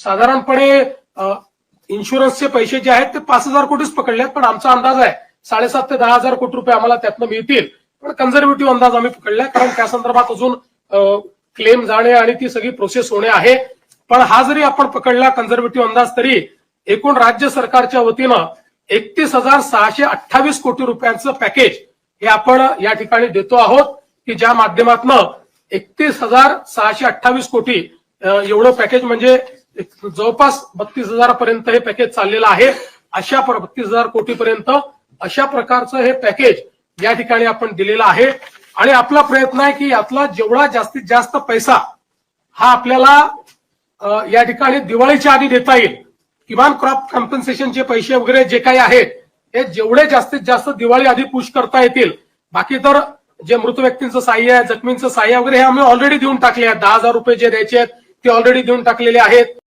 साधारणपणे इन्शुरन्सचे पैसे जे आहेत ते 5,000 कोटीच पकडले आहेत, पण आमचा अंदाज आहे 7,500 ते 10,000 कोटी रुपये आम्हाला त्यातनं मिळतील. पण कन्झर्वेटिव्ह अंदाज आम्ही पकडलाय, कारण त्या संदर्भात अजून क्लेम जाणे आणि ती सगळी प्रोसेस होणे आहे. पण हा जरी आपण पकडला कन्झर्वेटिव्ह अंदाज, तरी एकूण राज्य सरकारच्या वतीनं 31,628 कोटी रुपयांचं पॅकेज हे आपण या ठिकाणी देतो आहोत, की ज्या माध्यमातनं 31,628 कोटी एवढं पॅकेज म्हणजे जवळपास 32,000 पर्यंत हे पॅकेज चाललेलं आहे. अशा 32,000 कोटीपर्यंत अशा प्रकारचं हे पॅकेज या ठिकाणी आपण दिलेलं आहे. आणि आपला प्रयत्न आहे की यातला जेवढा जास्तीत जास्त पैसा हा आपल्याला या ठिकाणी दिवाळीच्या आधी देता येईल. किमान क्रॉप कॉम्पन्सेशनचे पैसे वगैरे जे काही आहेत हे जेवढे जास्तीत जास्त दिवाळी आधी पुश करता येतील. बाकी तर जे मृत व्यक्तींचं सहाय्य आहे, जखमींचं सहाय्य वगैरे हे आम्ही ऑलरेडी देऊन टाकले आहेत. 10,000 रुपये जे द्यायचे आहेत ते ऑलरेडी देऊन टाकलेले आहेत.